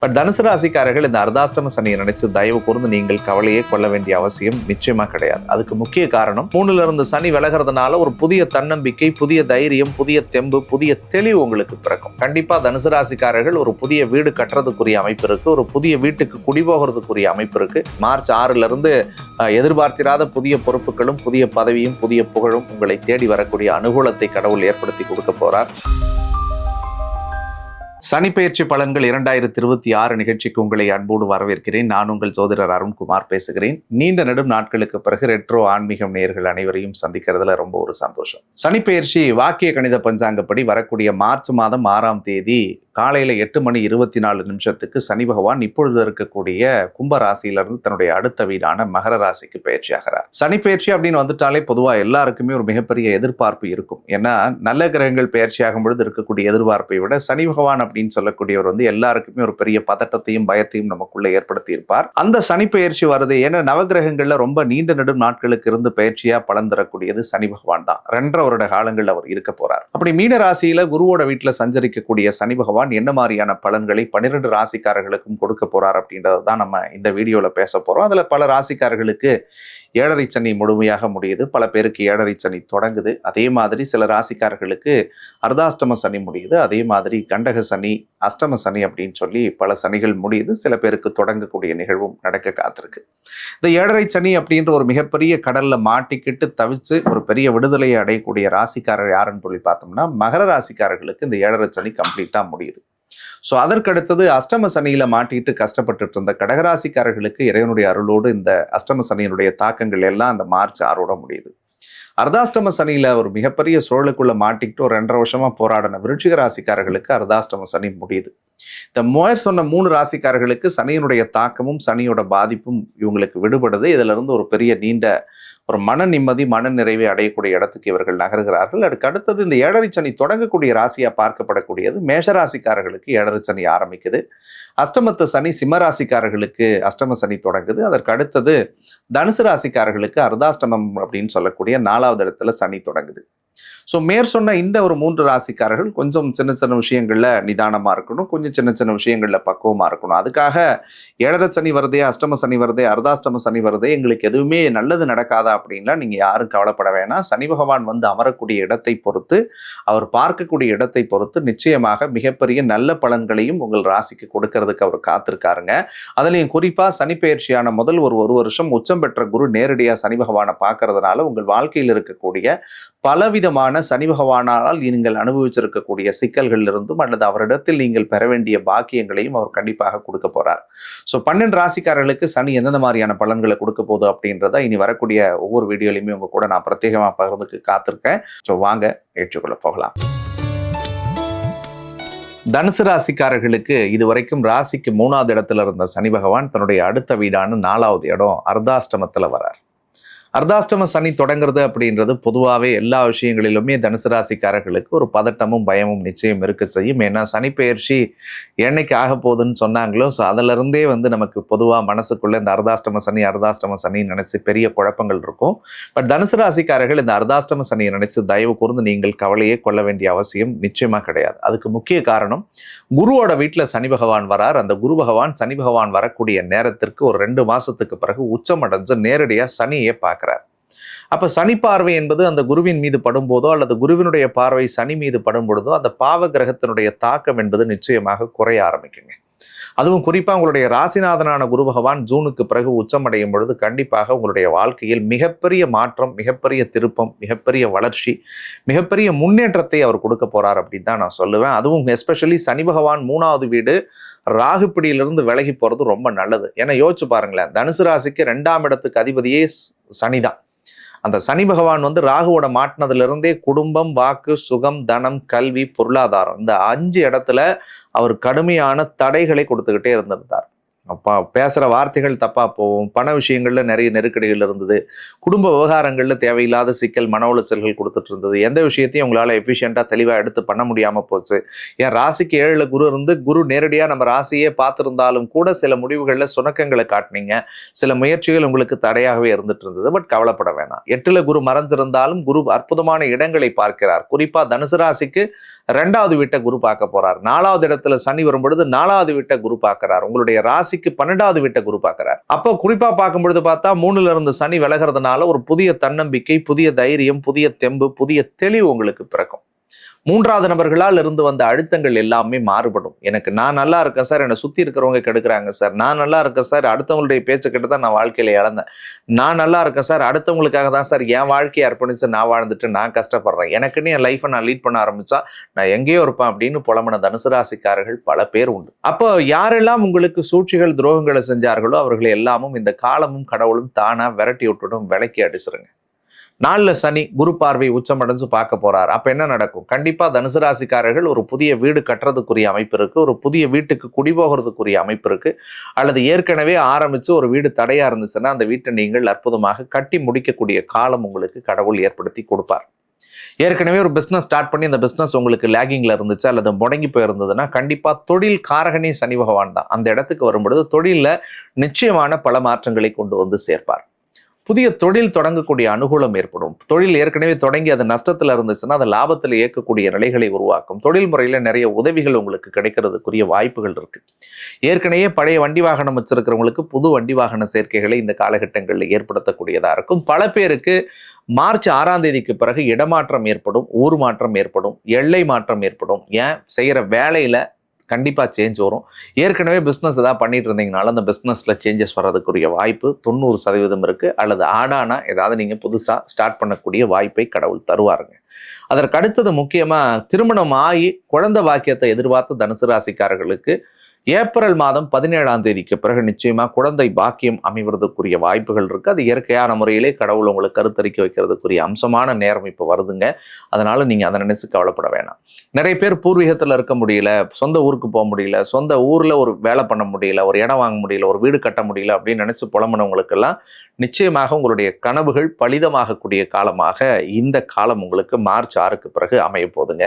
But தனுசு ராசிக்காரர்கள் இந்த அர்த்தாஷ்டம சனியை நினைச்சு தயவு கூர்ந்து நீங்கள் கவலையே கொள்ள வேண்டிய அவசியம் நிச்சயமா கிடையாது. அதுக்கு முக்கிய காரணம் 3ல இருந்து சனி விலகிறதுனால ஒரு புதிய தன்னம்பிக்கை, புதிய தைரியம், புதிய தெம்பு, புதிய தெளிவு உங்களுக்கு பிறக்கும். கண்டிப்பா தனுசு ராசிக்காரர்கள் ஒரு புதிய வீடு கட்டுறதுக்குரிய அமைப்பு இருக்கு, ஒரு புதிய வீட்டுக்கு குடிபோகிறதுக்குரிய அமைப்பு இருக்கு. மார்ச் 6ல இருந்து எதிர்பார்த்திராத புதிய பொறுப்புகளும் புதிய பதவியும் புதிய புகழும் உங்களை தேடி வரக்கூடிய அனுகூலத்தை கடவுள் ஏற்படுத்தி கொடுக்க போறார். சனிப்பெயர்ச்சி பலன்கள் 2026 நிகழ்ச்சிக்கு உங்களை அன்போடு வரவேற்கிறேன். நான் உங்கள் ஜோதிடர் அருண்குமார் பேசுகிறேன். நீண்ட நெடும் நாட்களுக்கு பிறகு ரெட்ரோ ஆன்மீகம் நேயர்கள் அனைவரையும் சந்திக்கிறதுல ரொம்ப ஒரு சந்தோஷம். சனிப்பெயர்ச்சி வாக்கிய கணித பஞ்சாங்கப்படி வரக்கூடிய மார்ச் மாதம் 6ஆம் தேதி காலையில 8:24 சனி பகவான் இப்பொழுது இருக்கக்கூடிய கும்ப ராசியிலிருந்து தன்னுடைய அடுத்த வீடான மகர ராசிக்கு பயிற்சி ஆகிறார். சனி பயிற்சி அப்படின்னு வந்துட்டாலே பொதுவா எல்லாருக்குமே ஒரு மிகப்பெரிய எதிர்பார்ப்பு இருக்கும். ஏன்னா நல்ல கிரகங்கள் பயிற்சி ஆகும் பொழுது இருக்கக்கூடிய எதிர்பார்ப்பை விட சனி பகவான் அப்படின்னு சொல்லக்கூடியவர் எல்லாருக்குமே ஒரு பெரிய பதட்டத்தையும் பயத்தையும் நமக்குள்ள ஏற்படுத்தி இருப்பார். அந்த சனி பயிற்சி வருது. ஏன்னா நவகிரகங்கள்ல ரொம்ப நீண்ட நெடும் நாட்களுக்கு இருந்து பயிற்சியா பலன் தரக்கூடியது சனி பகவான் தான். 2.5 வருட காலங்கள் அவர் இருக்க போறார். அப்படி மீன ராசியில குருவோட வீட்டுல சஞ்சரிக்கக்கூடிய சனி பகவான் என்ன மாதிரியான பலன்களை 12 ராசிக்காரர்களுக்கும் கொடுக்க போறார் அப்படின்றத தான் நம்ம இந்த வீடியோல பேச போறோம். அதுல பல ராசிக்காரர்களுக்கு 7.5 சனி முழுமையாக முடியுது, பல பேருக்கு 7.5 சனி தொடங்குது. அதே மாதிரி சில ராசிக்காரர்களுக்கு அர்த்தாஷ்டம சனி முடியுது, அதே மாதிரி கண்டக சனி, அஷ்டம சனி அப்படின்னு சொல்லி பல சனிகள் முடியுது. சில பேருக்கு தொடங்கக்கூடிய நிகழ்வும் நடக்க காத்திருக்கு. இந்த 7.5 சனி அப்படின்ற ஒரு மிகப்பெரிய கடல்ல மாட்டிக்கிட்டு தவிச்சு ஒரு பெரிய விடுதலையை அடையக்கூடிய ராசிக்காரர் யாருன்னு சொல்லி பார்த்தோம்னா மகர ராசிக்காரர்களுக்கு இந்த 7.5 சனி கம்ப்ளீட்டா முடியுது. ஸோ அதற்கடுத்தது அஷ்டம சனியில மாட்டிட்டு கஷ்டப்பட்டு இருந்த கடகராசிக்காரர்களுக்கு இறைவனுடைய அருளோடு இந்த அஷ்டம சனியினுடைய தாக்கங்கள் எல்லாம் அந்த மார்ச் 6ஓட முடியுது. அர்த்தாஷ்டம சனியில ஒரு மிகப்பெரிய சூழலுக்குள்ள மாட்டிக்கிட்டு ஒரு 2.5 வருஷமா போராடின விருச்சிக ராசிக்காரர்களுக்கு அர்த்தாஷ்டம சனி முடியுது. இந்த சொன்ன 3 ராசிக்காரர்களுக்கு சனியினுடைய தாக்கமும் சனியோட பாதிப்பும் இவங்களுக்கு விடுபடுது. இதுல இருந்து ஒரு பெரிய நீண்ட ஒரு மன நிம்மதி, மன நிறைவை அடையக்கூடிய இடத்துக்கு இவர்கள் நகர்கிறார்கள். அதுக்கு அடுத்தது இந்த 7.5 சனி தொடங்கக்கூடிய ராசியா பார்க்கப்படக்கூடியது மேஷராசிக்காரர்களுக்கு 7.5 சனி ஆரம்பிக்குது. அஷ்டமத்து சனி சிம்மராசிக்காரர்களுக்கு அஷ்டம சனி தொடங்குது. அதற்கு அடுத்தது தனுசு ராசிக்காரர்களுக்கு அர்த்தாஷ்டமம் அப்படின்னு சொல்லக்கூடிய 4வது இடத்துல சனி தொடங்குது. ஸோ சொன்ன இந்த ஒரு 3 ராசிக்காரர்கள் கொஞ்சம் சின்ன சின்ன விஷயங்கள்ல நிதானமா இருக்கணும், கொஞ்சம் சின்ன சின்ன விஷயங்கள்ல பக்குவமா இருக்கணும். அதுக்காக 7.5 சனி வருதே, அஷ்டம சனி வருதே, அர்த்தாஷ்டம சனி வருதே, எங்களுக்கு எதுவுமே நல்லது நடக்காதா அப்படின்லாம் நீங்க யாரும் கவலைப்பட வேணாம். சனி பகவான் அமரக்கூடிய இடத்தை பொறுத்து, அவர் பார்க்கக்கூடிய இடத்தை பொறுத்து நிச்சயமாக மிகப்பெரிய நல்ல பலன்களையும் உங்கள் ராசிக்கு கொடுக்கறதுக்கு அவர் காத்திருக்காருங்க. அதுலயும் குறிப்பா சனி பயிற்சியான முதல் ஒரு வருஷம் உச்சம் பெற்ற குரு நேரடியா சனி பகவானை பார்க்கறதுனால உங்கள் வாழ்க்கையில் இருக்கக்கூடிய பலவிதமான சனி பகவானால் நீங்கள் அனுபவிச்சிருக்கக்கூடிய சிக்கல்கள் இருந்தும் அல்லது அவரிடத்தில் நீங்கள் பெற வேண்டிய பாக்கியங்களையும் அவர் கண்டிப்பாக கொடுக்க போறார். ஸோ 12 ராசிக்காரர்களுக்கு சனி எந்தெந்த மாதிரியான பலன்களை கொடுக்க போகுது அப்படின்றத இனி வரக்கூடிய ஒவ்வொரு வீடியோலையுமே உங்க கூட நான் பிரத்யேகமா பகிர்ந்துக்கு காத்திருக்கேன். ஸோ வாங்க ஏற்றுக்கொள்ள போகலாம். தனுசு ராசிக்காரர்களுக்கு இதுவரைக்கும் ராசிக்கு 3வது இடத்துல இருந்த சனி பகவான் தன்னுடைய அடுத்த வீடான 4வது இடம் அர்த்தாஷ்டமத்துல வரார். அர்த்தாஷ்டம சனி தொடங்குறது அப்படின்றது பொதுவாகவே எல்லா விஷயங்களிலுமே தனுசு ராசிக்காரர்களுக்கு ஒரு பதட்டமும் பயமும் நிச்சயம் இருக்க செய்யும். ஏன்னா சனி பெயர்ச்சி என்னைக்கு ஆக போகுதுன்னு சொன்னாங்களோ, ஸோ அதுல இருந்தே நமக்கு பொதுவாக மனசுக்குள்ள இந்த அர்த்தாஷ்டம சனி நினைச்சு பெரிய குழப்பங்கள் இருக்கும். பட் தனுசு ராசிக்காரர்கள் இந்த அர்த்தாஷ்டம சனியை நினைச்சு தயவு கூர்ந்து நீங்கள் கவலையே கொள்ள வேண்டிய அவசியம் நிச்சயமா கிடையாது. அதுக்கு முக்கிய காரணம் குருவோட வீட்டுல சனி பகவான் வரார். அந்த குரு பகவான் சனி பகவான் வரக்கூடிய நேரத்திற்கு ஒரு 2 மாசத்துக்கு பிறகு உச்சம் அடைஞ்சு நேரடியா சனியை பார்க்கிறார். அப்ப சனி பார்வை என்பது அந்த குருவின் மீது படும்போதோ அல்லது குருவினுடைய பார்வை சனி மீது படும் பொழுதோ அந்த பாவ கிரகத்தினுடைய தாக்கம் என்பது நிச்சயமாக குறைய ஆரம்பிக்குங்க. அதுவும் குறிப்பா உங்களுடைய ராசிநாதனான குரு பகவான் ஜூனுக்கு பிறகு உச்சமடையும் பொழுது கண்டிப்பாக உங்களுடைய வாழ்க்கையில் மிகப்பெரிய மாற்றம், மிகப்பெரிய திருப்பம், மிகப்பெரிய வளர்ச்சி, மிகப்பெரிய முன்னேற்றத்தை அவர் கொடுக்க போறார் அப்படின்னு தான் நான் சொல்லுவேன். அதுவும் எஸ்பெஷலி சனி பகவான் 3வது வீடு ராகு பிடியிலிருந்து விலகி போறது ரொம்ப நல்லது. ஏன்னா யோசிச்சு பாருங்களேன், தனுசு ராசிக்கு 2ஆம் இடத்துக்கு அதிபதியே சனிதான். அந்த சனி பகவான் ராகுவோட மாட்டினதுல இருந்தே குடும்பம், வாக்கு, சுகம், தனம், கல்வி, பொருளாதாரம் இந்த 5 இடத்துல அவர் கடுமையான தடைகளை கொடுத்துக்கிட்டே இருந்திருந்தார். அப்பா பேசுகிற வார்த்தைகள் தப்பாக போகும், பண விஷயங்களில் நிறைய நெருக்கடிகள் இருந்தது, குடும்ப விவகாரங்களில் தேவையில்லாத சிக்கல், மன உளைச்சல்கள் கொடுத்துட்டு இருந்தது, எந்த விஷயத்தையும் உங்களால் எஃபிஷியண்ட்டாக தெளிவாக எடுத்து பண்ண முடியாமல் போச்சு. என் ராசிக்கு 7ல் குரு இருந்து குரு நேரடியாக நம்ம ராசியே பார்த்துருந்தாலும் கூட சில முடிவுகளில் சுணக்கங்களை காட்டினீங்க, சில முயற்சிகள் உங்களுக்கு தடையாகவே இருந்துட்டு இருந்தது. பட் கவலைப்பட வேணாம். 8ல் குரு மறைஞ்சிருந்தாலும் குரு அற்புதமான இடங்களை பார்க்கிறார். குறிப்பாக தனுசு ராசிக்கு 2வது வீட்டை குரு பார்க்க போறார். 4வது இடத்துல சனி வரும்பொழுது 4வது வீட்டை குரு பார்க்கிறார். உங்களுடைய ராசிக்கு 12வது வீட்டை குரு பார்க்கிறார். அப்போ குறிப்பா பார்க்கும் பொழுது பார்த்தா 3ல இருந்து சனி விலகிறதுனால ஒரு புதிய தன்னம்பிக்கை, புதிய தைரியம், புதிய தெம்பு, புதிய தெளிவு உங்களுக்கு பிறக்கும். 3வது நபர்களால் இருந்து வந்த அழுத்தங்கள் எல்லாமே மாறுபடும். எனக்கு நான் நல்லா இருக்கேன் சார், என்னை சுத்தி இருக்கிறவங்க கெடுக்கிறாங்க சார், நான் நல்லா இருக்கேன் சார், அடுத்தவங்களுடைய பேச்சு கிட்ட தான் நான் வாழ்க்கையில இழந்தேன், நான் நல்லா இருக்கேன் சார், அடுத்தவங்களுக்காக தான் சார் என் வாழ்க்கையை அர்ப்பணிச்சு நான் வாழ்ந்துட்டு நான் கஷ்டப்படுறேன், எனக்குன்னு என் லைஃபை நான் லீட் பண்ண ஆரம்பிச்சா நான் எங்கேயோ இருப்பேன் அப்படின்னு புலம்புன தனுசு ராசிக்காரர்கள் பல பேர் உண்டு. அப்போ யாரெல்லாம் உங்களுக்கு சூழ்ச்சிகள் துரோகங்களை செஞ்சார்களோ அவர்களை எல்லாமும் இந்த காலமும் கடவுளும் தானா விரட்டி விட்டுடும், விலக்கி அடிச்சிருங்க. 4ல் சனி குரு பார்வை உச்சமடைஞ்சு பார்க்க போறார். அப்ப என்ன நடக்கும்? கண்டிப்பா தனுசு ராசிக்காரர்கள் ஒரு புதிய வீடு கட்டுறதுக்குரிய அமைப்பு இருக்கு, ஒரு புதிய வீட்டுக்கு குடிபோகிறதுக்குரிய அமைப்பு இருக்கு, அல்லது ஏற்கனவே ஆரம்பிச்சு ஒரு வீடு தடையா இருந்துச்சுன்னா அந்த வீட்டை நீங்கள் அற்புதமாக கட்டி முடிக்கக்கூடிய காலம் உங்களுக்கு கடவுள் ஏற்படுத்தி கொடுப்பார். ஏற்கனவே ஒரு பிஸ்னஸ் ஸ்டார்ட் பண்ணி அந்த பிஸ்னஸ் உங்களுக்கு லேகிங்ல இருந்துச்சு அல்லது முடங்கி போயிருந்ததுன்னா கண்டிப்பா தொழில் காரகனே சனி பகவான் தான். அந்த இடத்துக்கு வரும்பொழுது தொழில நிச்சயமான பல மாற்றங்களை கொண்டு வந்து சேர்ப்பார். புதிய தொழில் தொடங்கக்கூடிய அனுகூலம் ஏற்படும். தொழில் ஏற்கனவே தொடங்கி அது நஷ்டத்துல இருந்துச்சுன்னா அதை லாபத்தில் இயக்கக்கூடிய நிலைகளை உருவாக்கும். தொழில் முறையில நிறைய உதவிகள் உங்களுக்கு கிடைக்கிறதுக்குரிய வாய்ப்புகள் இருக்கு. ஏற்கனவே பழைய வண்டி வாகனம் வச்சிருக்கிறவங்களுக்கு புது வண்டி வாகன சேர்க்கைகளை இந்த காலகட்டங்களில் ஏற்படுத்தக்கூடியதா இருக்கும். பல பேருக்கு மார்ச் 6ஆம் தேதிக்கு பிறகு இடமாற்றம் ஏற்படும், ஊர் மாற்றம் ஏற்படும், எல்லை மாற்றம் ஏற்படும். ஏன் செய்யற வேலையில கண்டிப்பா சேஞ்ச் வரும். ஏற்கனவே பிஸ்னஸ் ஏதாவது பண்ணிட்டு இருந்தீங்கனால அந்த பிஸ்னஸ்ல சேஞ்சஸ் வர்றதுக்குரிய வாய்ப்பு 90% இருக்கு. அல்லது ஆடானா ஏதாவது நீங்க புதுசா ஸ்டார்ட் பண்ணக்கூடிய வாய்ப்பை கடவுள் தருவாருங்க. அதற்கு அடுத்தது முக்கியமா திருமணம் ஆகி குழந்தை பாக்கியத்தை எதிர்பார்த்த தனுசு ராசிக்காரர்களுக்கு ஏப்ரல் மாதம் 17ஆம் தேதிக்கு பிறகு நிச்சயமா குழந்தை பாக்கியம் அமைவதற்குரிய வாய்ப்புகள் இருக்கு. அது இயற்கையான முறையிலே கடவுள் உங்களுக்கு கருத்தரிக்க வைக்கிறதுக்குரிய அம்சமான நேரம் இப்போ வருதுங்க. அதனால நீங்க அதை நினைச்சு கவலைப்பட வேணாம். நிறைய பேர் பூர்வீகத்துல இருக்க முடியல, சொந்த ஊருக்கு போக முடியல, சொந்த ஊர்ல ஒரு வேலை பண்ண முடியல, ஒரு இடம் வாங்க முடியல, ஒரு வீடு கட்ட முடியல அப்படின்னு நினைச்சு புலம்புனவங்களுக்கெல்லாம் நிச்சயமாக உங்களுடைய கனவுகள் பலிதமாகக்கூடிய காலமாக இந்த காலம் உங்களுக்கு மார்ச் 6க்கு பிறகு அமைய போதுங்க.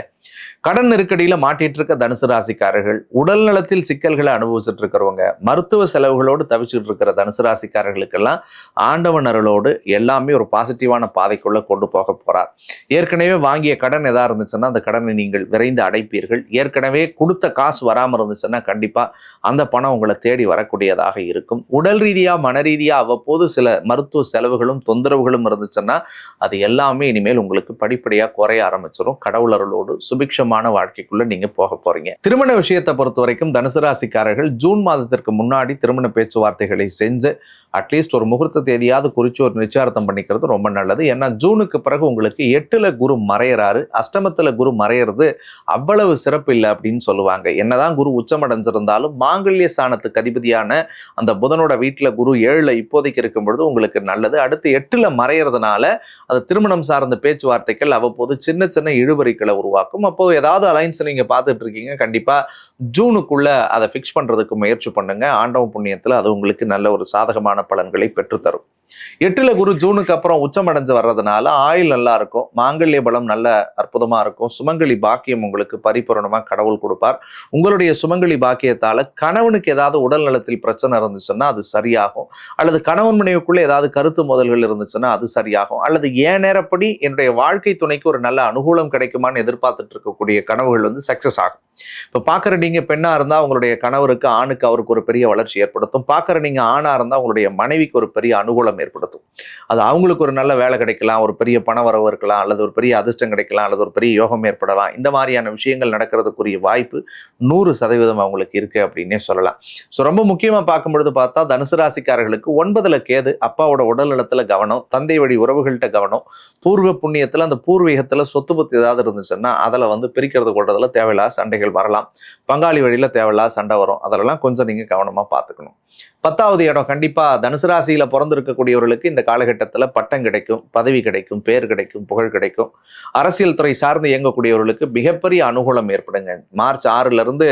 கடன் நெருக்கடியில மாட்டிட்டு இருக்க தனுசு ராசிக்காரர்கள், உடல் நலத்தில் சிக்கல்களை அனுபவிச்சுட்டு இருக்கிறவங்க, மருத்துவ செலவுகளோடு தவிச்சுட்டு இருக்கிற தனுசு ராசிக்காரர்களுக்கெல்லாம் ஆண்டவன் அருளோடு எல்லாமே ஒரு பாசிட்டிவான பாதைக்குள்ள கொண்டு போக போறார். ஏற்கனவே வாங்கிய கடன் எதா இருந்துச்சுன்னா அந்த கடனை நீங்கள் விரைந்து அடைப்பீர்கள். ஏற்கனவே கொடுத்த காசு வராமல் இருந்துச்சுன்னா கண்டிப்பா அந்த பணம் உங்களை தேடி வரக்கூடியதாக இருக்கும். உடல் ரீதியா மன ரீதியா அவ்வப்போது சில மருத்துவ செலவுகளும் தொந்தரவுகளும் இருந்துச்சுன்னா அது எல்லாமே இனிமேல் உங்களுக்கு படிப்படியா குறைய ஆரம்பிச்சிடும். கடவுள் அருளோடு சுபிக்ஷமான வாழ்க்கைக்குள்ள நீங்க போக போறீங்க. திருமண விஷயத்தை பொறுத்த வரைக்கும் தனுசு ராசிக்காரர்கள் ஜூன் மாதத்திற்கு முன்னாடி திருமண பேச்சுவார்த்தைகளை செஞ்சு அட்லீஸ்ட் ஒரு முகூர்த்த தேதியாவது குறிச்சு ஒரு நிச்சயார்த்தம் பண்ணிக்கிறது ரொம்ப நல்லது. ஏன்னா ஜூனுக்கு பிறகு உங்களுக்கு 8ல் குரு மறையறாரு, அஷ்டமத்துல குரு மறையிறது அவ்வளவு சிறப்பு இல்லை அப்படின்னு சொல்லுவாங்க. என்னதான் குரு உச்சமடைஞ்சிருந்தாலும் மாங்கல்ய ஸ்தானத்துக்கு அதிபதியான அந்த புதனோட வீட்டுல குரு 7ல் இப்போதைக்கு இருக்கும் பொழுது உங்களுக்கு நல்லது. அடுத்து 8ல் மறையறதுனால அது திருமணம் சார்ந்த பேச்சுவார்த்தைகள் அவ்வப்போது சின்ன சின்ன இழுபறிகளை உருவாக்கும். அப்போ ஏதாவது அலைன்ஸ் நீங்க பார்த்துட்டு இருக்கீங்க, கண்டிப்பா ஜூனுக்குள்ள அதை ஃபிக்ஸ் பண்றதுக்கு முயற்சி பண்ணுங்க. ஆண்டவ புண்ணியத்துல அது உங்களுக்கு நல்ல ஒரு சாதகமான பலன்களை பெற்றுத்தரும். 8ல் குரு ஜூனுக்கு அப்புறம் உச்சமடைஞ்சு வர்றதுனால ஆயுள் நல்லா இருக்கும், மாங்கல்ய பலம் நல்ல அற்புதமா இருக்கும், சுமங்கலி பாக்கியம் உங்களுக்கு பரிபூரணமா கடவுள் கொடுப்பார். உங்களுடைய சுமங்கலி பாக்கியத்தால கணவனுக்கு ஏதாவது உடல் நலத்தில் பிரச்சனை இருந்துச்சுன்னா அது சரியாகும், அல்லது கணவன் மனைவிக்குள்ள ஏதாவது கருத்து மோதல்கள் இருந்துச்சுன்னா அது சரியாகும், அல்லது ஏன் நேரப்படி என்னுடைய வாழ்க்கை துணைக்கு ஒரு நல்ல அனுகூலம் கிடைக்குமான்னு எதிர்பார்த்துட்டு இருக்கக்கூடிய கனவுகள் வந்து சக்சஸ் ஆகும். இப்ப பாக்குற நீங்க பெண்ணா இருந்தா உங்களுடைய கணவருக்கு ஆணுக்கு அவருக்கு ஒரு பெரிய வளர்ச்சி ஏற்படுத்தும். பாக்குற நீங்க ஆணா இருந்தா உங்களுடைய மனைவிக்கு ஒரு பெரிய அனுகூலம் ஏற்படுத்தும். அது அவங்களுக்கு ஒரு நல்ல வேலை கிடைக்கலாம், ஒரு பெரிய பண வரவு இருக்கலாம், அல்லது ஒரு பெரிய அதிர்ஷ்டம் கிடைக்கலாம், அல்லது ஒரு பெரிய யோகம் ஏற்படலாம். இந்த மாதிரியான விஷயங்கள் நடக்கிறதுக்குரிய வாய்ப்பு 100% அவங்களுக்கு இருக்கு அப்படின்னே சொல்லலாம். ஸோ ரொம்ப முக்கியமா பார்க்கும் பொழுது பார்த்தா தனுசு ராசிக்காரர்களுக்கு 9ல் கேது, அப்பாவோட உடல் நலத்துல கவனம், தந்தை வழி உறவுகள்கிட்ட கவனம், பூர்வ புண்ணியத்துல அந்த பூர்வீகத்துல சொத்து பத்து ஏதாவது இருந்துச்சுன்னா அதில் வந்து பிரிக்கிறது கொள்றதுல தேவையில்லாத சண்டைகள் வரலாம், பங்காளி வழியில தேவையில்லாத சண்டை வரும். அதெல்லாம் கொஞ்சம் நீங்க கவனமா பார்த்துக்கணும். 10வது இடம் கண்டிப்பா தனுசு ராசியில பிறந்திருக்கக்கூடியவர்களுக்கு இந்த காலகட்டத்தில் பட்டம் கிடைக்கும், பதவி கிடைக்கும், பேர் கிடைக்கும், புகழ் கிடைக்கும். அரசியல் துறை சார்ந்து இயங்கக்கூடியவர்களுக்கு மிகப்பெரிய அனுகூலம் ஏற்படுங்க. மார்ச் 6ல இருந்து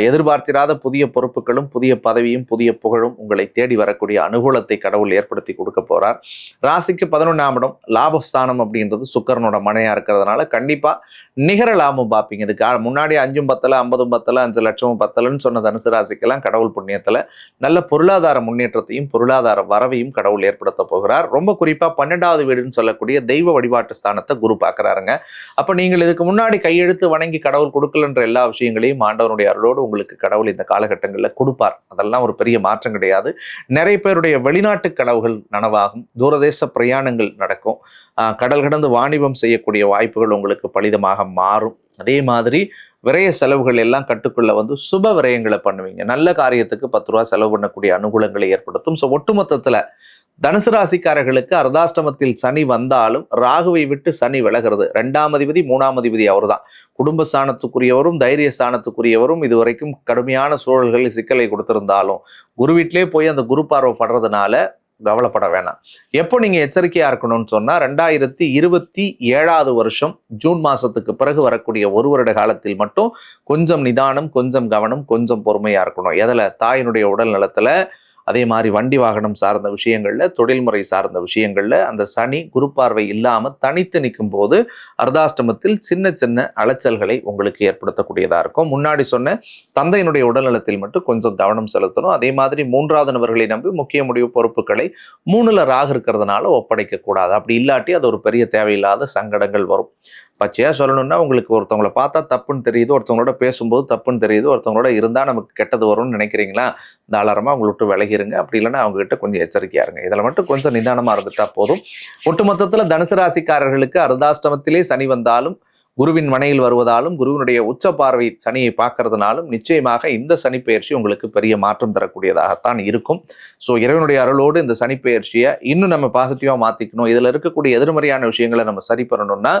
எதிர்பார்த்திராத புதிய பொறுப்புகளும் புதிய பதவியும் புதிய புகழும் உங்களை தேடி வரக்கூடிய அனுகூலத்தை கடவுள் ஏற்படுத்தி கொடுக்க போறார். ராசிக்கு 11ஆம் இடம் லாபஸ்தானம் அப்படின்றது சுக்கிரனோட மனையா இருக்கிறதுனால கண்டிப்பா நிகர லாபம் பார்ப்பீங்க. இதுக்கு முன்னாடி 5ம் பத்தல 50ம் பத்தல 5 லட்சமும் பத்தலன்னு சொன்ன தனுசு ராசிக்கெல்லாம் கடவுள் புண்ணியத்துல நல்ல பொருளாதார முன்னேற்றத்தையும் பொருளாதார வரவையும் கடவுள் ஏற்படுத்த போகிறார். ரொம்ப குறிப்பா 12வது வீடுன்னு சொல்லக்கூடிய தெய்வ வழிபாட்டு ஸ்தானத்தை குரு பார்க்கிறாருங்க. அப்ப நீங்கள் இதுக்கு முன்னாடி கையெழுத்து வணங்கி கடவுள் கொடுக்கலன்ற எல்லா விஷயங்களையும் ஆண்டவனுடைய அருளோடு உங்களுக்கு கடவுள் இந்த காலகட்டங்களில் கொடுப்பார். அதெல்லாம் ஒரு பெரிய மாற்றம் கிடையாது. நிறைய பேருடைய வெளிநாட்டு கனவுகள் நனவாகும், தூரதேச பிரயாணங்கள் நடக்கும், கடல் கடந்து வாணிபம் செய்யக்கூடிய வாய்ப்புகள் உங்களுக்கு பலிதமாக மாறும். அதே மாதிரி விரய செலவுகள் எல்லாம் கட்டுக்குள்ள வந்து சுப விரயங்களை பண்ணுவீங்க. நல்ல காரியத்துக்கு 10 ரூபா செலவு பண்ணக்கூடிய அனுகூலங்களை ஏற்படுத்தும். ஸோ ஒட்டுமொத்தத்துல தனுசு ராசிக்காரர்களுக்கு அர்த்தாஷ்டமத்தில் சனி வந்தாலும் ராகுவை விட்டு சனி விலகிறது. 2ஆம் அதிபதி 3ஆம் அதிபதி அவர் தான். குடும்ப ஸ்தானத்துக்குரியவரும் தைரிய ஸ்தானத்துக்குரியவரும் இதுவரைக்கும் கடுமையான சூழல்களில் சிக்கலை கொடுத்திருந்தாலும் குரு வீட்டிலே போய் அந்த குரு பார்வை படுறதுனால கவலைப்பட வேணாம். எப்போ நீங்க எச்சரிக்கையா இருக்கணும்னு சொன்னா 2027 வருஷம் ஜூன் மாசத்துக்கு பிறகு வரக்கூடிய 1 வருட காலத்தில் மட்டும் கொஞ்சம் நிதானம், கொஞ்சம் கவனம், கொஞ்சம் பொறுமையா இருக்கணும். எதுல? தாயினுடைய உடல் நலத்துல, அதே மாதிரி வண்டி வாகனம் சார்ந்த விஷயங்கள்ல, தொழில்முறை சார்ந்த விஷயங்கள்ல அந்த சனி குரு பார்வை இல்லாம தனித்து நிற்கும் போது அர்த்தாஷ்டமத்தில் சின்ன சின்ன அலைச்சல்களை உங்களுக்கு ஏற்படுத்தக்கூடியதா இருக்கும். முன்னாடி சொன்ன தந்தையினுடைய உடல்நலத்தில் மட்டும் கொஞ்சம் கவனம் செலுத்தணும். அதே மாதிரி 3வது நபர்களை நம்பி முக்கிய முடிவு பொறுப்புகளை 3ல ராகு இருக்கிறதுனால ஒப்படைக்க கூடாது. அப்படி இல்லாட்டி அது ஒரு பெரிய தேவையில்லாத சங்கடங்கள் வரும். பச்சையா சொல்லணும்னா உங்களுக்கு ஒருத்தவங்களை பார்த்தா தப்புன்னு தெரியுது, ஒருத்தவங்களோட பேசும்போது தப்புன்னு தெரியுது, ஒருத்தவங்களோட இருந்தா நமக்கு கெட்டது வரும்னு நினைக்கிறீங்களா, தாராளமா உங்களை விட்டு விலகிருங்க. அப்படி இல்லைன்னா அவங்க கிட்ட கொஞ்சம் எச்சரிக்கையா இருங்க. இதுல மட்டும் கொஞ்சம் நிதானமா இருந்துட்டா போதும். ஒட்டுமொத்தத்துல தனுசு ராசிக்காரர்களுக்கு அர்த்தாஷ்டமத்திலே சனி வந்தாலும் குருவின் மனையில் வருவதாலும் குருவினுடைய உச்ச பார்வை சனியை பார்க்கறதுனாலும் நிச்சயமாக இந்த சனி பெயர்ச்சி உங்களுக்கு பெரிய மாற்றம் தரக்கூடியதாகத்தான் இருக்கும். ஸோ இறைவனுடைய அருளோடு இந்த சனி பெயர்ச்சியை இன்னும் நம்ம பாசிட்டிவா மாத்திக்கணும். இதுல இருக்கக்கூடிய எதிர்மறையான விஷயங்களை நம்ம சரி பண்ணணும்னா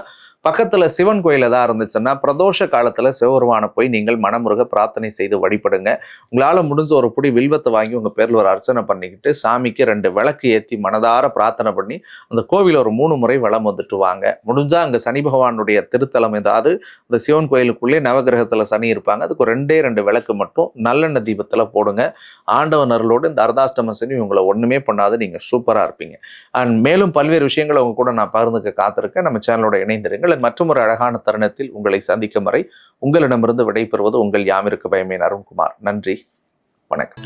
பக்கத்துல சிவன் கோயில் ஏதாவது இருந்துச்சுன்னா பிரதோஷ காலத்துல சிவபெருமானை போய் நீங்கள் மனமுருக பிரார்த்தனை செய்து வழிபடுங்க. உங்களால முடிஞ்ச ஒரு புடி வில்வத்தை வாங்கி உங்க பேர்ல ஒரு அர்ச்சனை பண்ணிக்கிட்டு சாமிக்கு 2 விளக்கு ஏற்றி மனதார பிரார்த்தனை பண்ணி அந்த கோவில ஒரு 3 முறை வலம் வந்துட்டு வாங்க. முடிஞ்சா அங்க சனி பகவானுடைய திருத்தலம் ஏதாவது இந்த சிவன் கோயிலுக்குள்ளே நவகிரகத்துல சனி இருப்பாங்க, அதுக்கு 2 விளக்கு மட்டும் நல்லெண்ணெய் தீபத்துல போடுங்க. ஆண்டவன் அருளோடு இந்த அர்த்தாஷ்டம சனி உங்களை ஒண்ணுமே பண்ணாது, நீங்க சூப்பரா இருப்பீங்க. அண்ட் மேலும் பல்வேறு விஷயங்களை உங்க கூட நான் பகிர்ந்துக்க காத்திருக்கேன். நம்ம சேனலோட இணைந்திருங்கள். மற்றும் ஒரு அழகான தருணத்தில் உங்களை சந்திக்கும் வரை உங்களிடமிருந்து விடைபெறுவது உங்கள் யாமிருக்கு பயமேன் அருண்குமார். நன்றி, வணக்கம்.